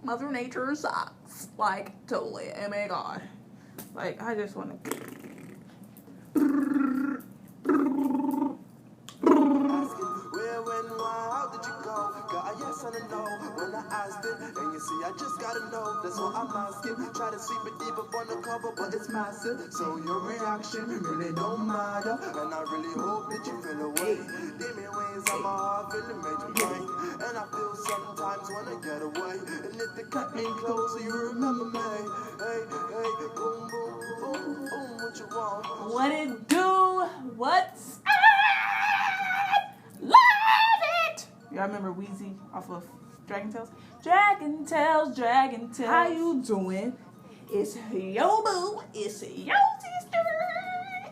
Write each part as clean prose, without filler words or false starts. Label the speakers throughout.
Speaker 1: Mother Nature sucks. Like, totally. Oh my god. Like, I just want to...
Speaker 2: Where, when, why, how did you go? Got a yes and a no when I asked it. And you see, I just gotta know, that's what I'm asking. Try to sweep it deep up on the cover, but it's massive. So your reaction really don't matter. And I really hope that you feel away. Give me ways on my heart, feeling major pain. And I feel sometimes wanna get away. And if they cut me closer, you remember me. Hey, hey, boom, boom, boom, boom, what you want?
Speaker 1: What it do? What's up? Love it! Y'all remember Wheezy off of Dragon Tales? Dragon Tales, Dragon Tales. How you doing? It's yo boo. It's yo sister.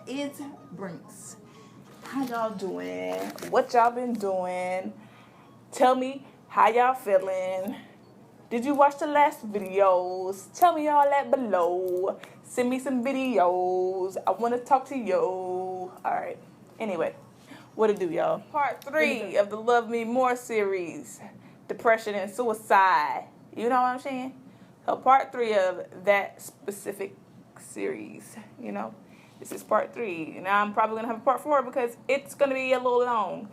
Speaker 1: It's Brinks. How y'all doing? What y'all been doing? Tell me how y'all feeling. Did you watch the last videos? Tell me all that below. Send me some videos. I want to talk to you. All right. Anyway, what it do, y'all? Part 3 of the Love Me More series, Depression and Suicide. You know what I'm saying? So part 3 of that specific series, you know? This is part 3. Now I'm probably going to have a part 4 because it's going to be a little long.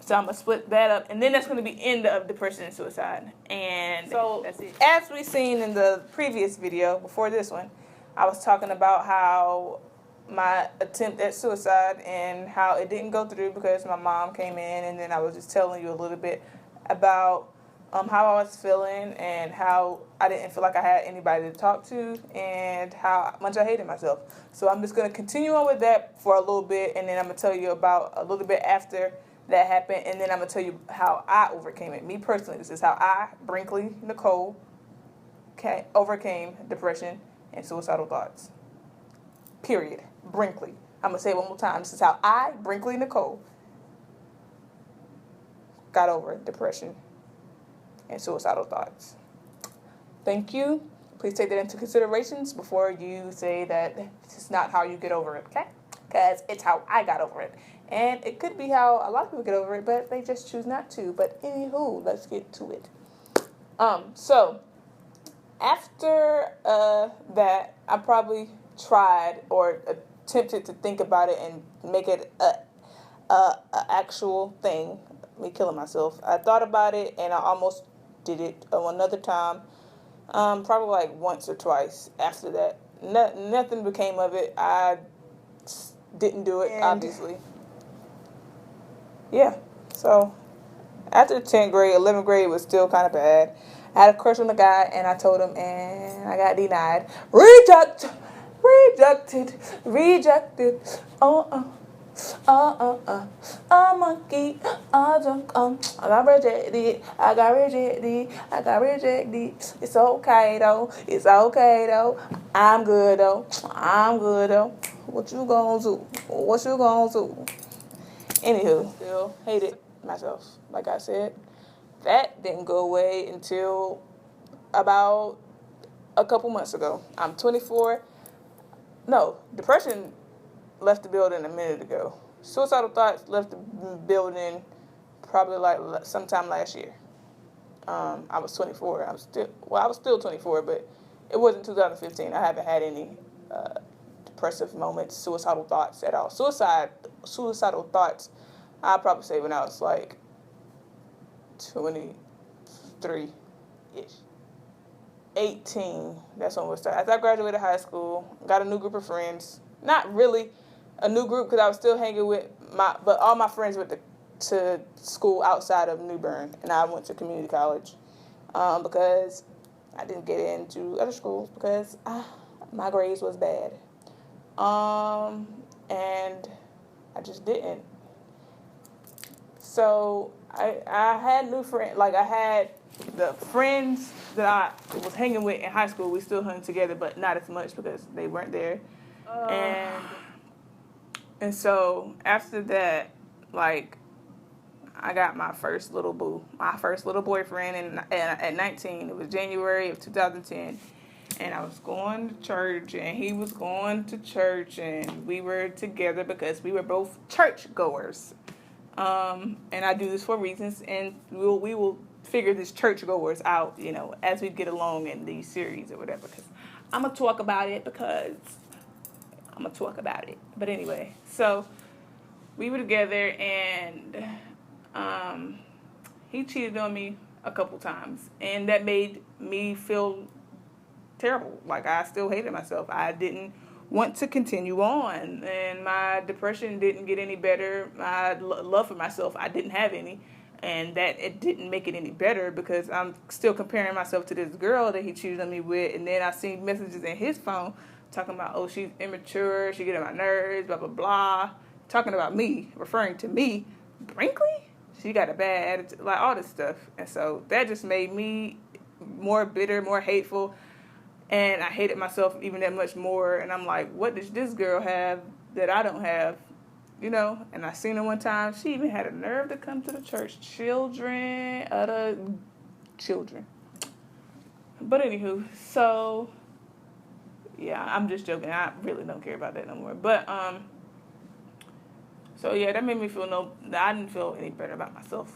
Speaker 1: So I'm going to split that up. And then that's going to be end of depression and suicide. And so that's it. As we seen in the previous video, before this one, I was talking about how my attempt at suicide and how it didn't go through because my mom came in. And then I was just telling you a little bit about how I was feeling and how I didn't feel like I had anybody to talk to and how much I hated myself. So I'm just going to continue on with that for a little bit. And then I'm going to tell you about a little bit after that happened, and then I'm going to tell you how I overcame it. Me personally, this is how I, Brinkleynicolee, overcame depression and suicidal thoughts. Period. Brinkley. I'm going to say it one more time. This is how I, Brinkleynicolee, got over depression and suicidal thoughts. Thank you. Please take that into considerations before you say that this is not how you get over it, okay? Because it's how I got over it. And it could be how a lot of people get over it, but they just choose not to. But anywho, let's get to it. So after that, I probably tried or attempted to think about it and make it a actual thing. Me killing myself. I thought about it and I almost did it another time. Probably like once or twice after that. Nothing became of it. I didn't do it, obviously. Yeah, so after 10th grade, 11th grade was still kind of bad. I had a crush on a guy, and I told him, and I got denied. Rejected. A monkey, a drunk, I got rejected. It's okay though. I'm good though. What you gonna do? Anywho, still hated myself. Like I said, that didn't go away until about a couple months ago. I'm 24. No, depression left the building a minute ago. Suicidal thoughts left the building probably like sometime last year. I was 24. I was still 24, but it wasn't 2015. I haven't had any depressive moments, suicidal thoughts at all. Suicidal thoughts, I'd probably say when I was like 23-ish. 18, that's when we started. After I graduated high school, got a new group of friends. Not really a new group because I was still hanging with but all my friends went to school outside of New Bern, and I went to community college because I didn't get into other schools because my grades was bad. And I just didn't. So I had new friends. Like I had the friends that I was hanging with in high school. We still hung together, but not as much because they weren't there. And so after that, like I got my first little boo, my first little boyfriend, and at 19, it was January of 2010. And I was going to church, and he was going to church, and we were together because we were both church goers. And I do this for reasons, and we will figure this churchgoers out, you know, as we get along in these series or whatever. Because I'm going to talk about it But anyway, so we were together and he cheated on me a couple times. And that made me feel terrible. Like, I still hated myself. I didn't want to continue on. And my depression didn't get any better. My love for myself, I didn't have any. And that it didn't make it any better because I'm still comparing myself to this girl that he cheated on me with. And then I seen messages in his phone talking about, oh, she's immature, she get on my nerves, blah, blah, blah. Talking about me, referring to me. Brinkley? She got a bad attitude, like all this stuff. And so that just made me more bitter, more hateful. And I hated myself even that much more. And I'm like, what does this girl have that I don't have? You know, and I seen her one time. She even had a nerve to come to the church. Children. But anywho, so, yeah, I'm just joking. I really don't care about that no more. But, so yeah, that made me feel I didn't feel any better about myself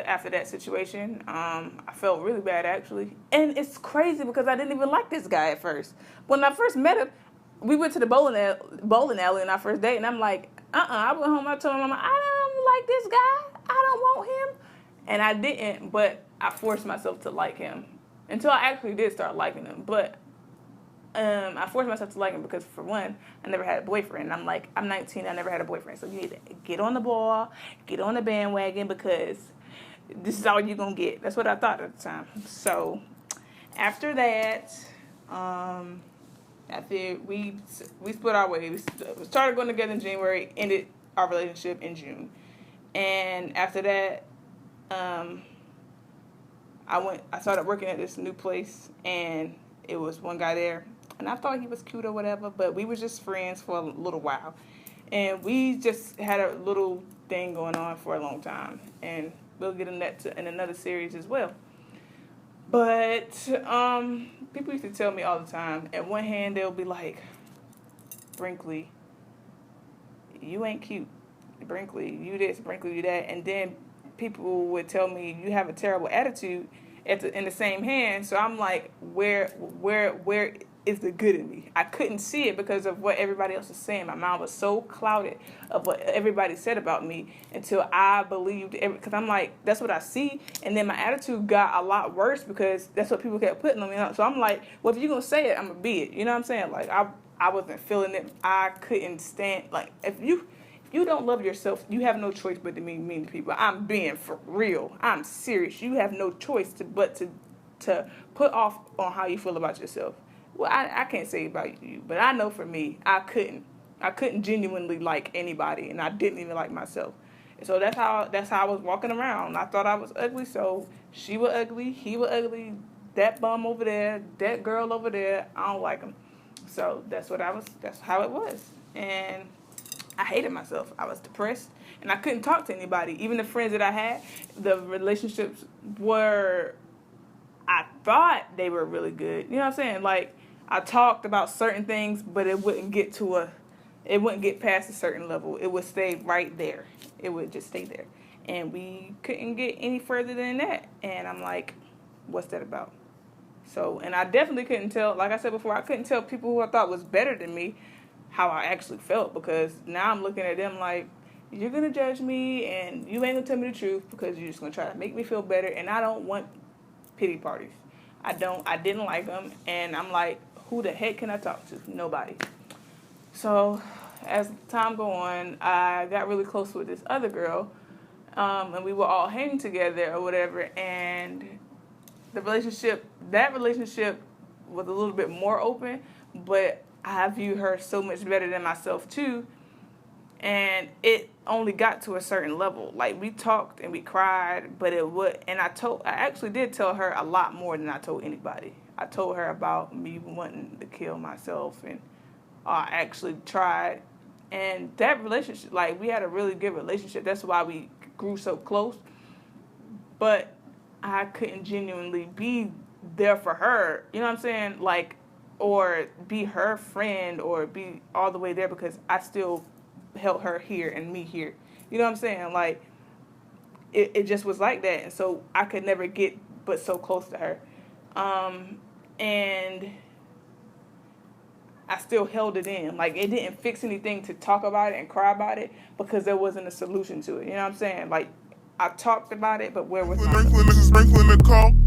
Speaker 1: after that situation. I felt really bad, actually. And it's crazy because I didn't even like this guy at first. When I first met him, we went to the bowling alley on our first date, and I'm like, I went home, I told my mama, I don't like this guy. I don't want him. And I didn't, but I forced myself to like him until I actually did start liking him. But I forced myself to like him because, for one, I never had a boyfriend. I'm like, I'm 19, I never had a boyfriend. So you need to get on the ball, get on the bandwagon, because this is all you're going to get. That's what I thought at the time. So after that, after we split our ways, we started going together in January, ended our relationship in June. And after that, I started working at this new place, and it was one guy there. And I thought he was cute or whatever, but we were just friends for a little while. And we just had a little thing going on for a long time. And we'll get into that in another series as well. But people used to tell me all the time, at one hand they'll be like, Brinkley, you ain't cute. Brinkley, you this, Brinkley, you that. And then people would tell me, you have a terrible attitude in the same hand. So I'm like, where is the good in me? I couldn't see it because of what everybody else was saying. My mind was so clouded of what everybody said about me until I believed because I'm like, that's what I see. And then my attitude got a lot worse because that's what people kept putting on me. So I'm like, well, if you're going to say it, I'm going to be it. You know what I'm saying? Like, I wasn't feeling it. I couldn't stand, like, if you don't love yourself, you have no choice but to be mean to people. I'm being for real. I'm serious. You have no choice but to put off on how you feel about yourself. Well, I can't say about you, but I know for me, I couldn't genuinely like anybody, and I didn't even like myself. And so that's how I was walking around. I thought I was ugly, so she was ugly, he was ugly, that bum over there, that girl over there, I don't like them. So that's how it was. And I hated myself. I was depressed, and I couldn't talk to anybody. Even the friends that I had, the relationships were, I thought they were really good. You know what I'm saying? Like, I talked about certain things, but it wouldn't get past a certain level. It would stay right there. It would just stay there. And we couldn't get any further than that. And I'm like, what's that about? So, and I definitely couldn't tell, like I said before, I couldn't tell people who I thought was better than me how I actually felt, because now I'm looking at them like, you're going to judge me and you ain't going to tell me the truth because you're just going to try to make me feel better, and I don't want pity parties. I didn't like them, and I'm like, who the heck can I talk to? Nobody. So as time go on, I got really close with this other girl, and we were all hanging together or whatever, and that relationship was a little bit more open, but I view her so much better than myself too, and it only got to a certain level. Like, we talked and we cried, but I actually did tell her a lot more than I told anybody. I told her about me wanting to kill myself, and I actually tried. And that relationship, like, we had a really good relationship. That's why we grew so close. But I couldn't genuinely be there for her, you know what I'm saying? Like, or be her friend or be all the way there, because I still held her here and me here. You know what I'm saying? Like, it just was like that. And so I could never get but so close to her. And I still held it in. Like, it didn't fix anything to talk about it and cry about it because there wasn't a solution to it. You know what I'm saying? Like, I talked about it, but where was my solution?
Speaker 2: Brinkleynicolee.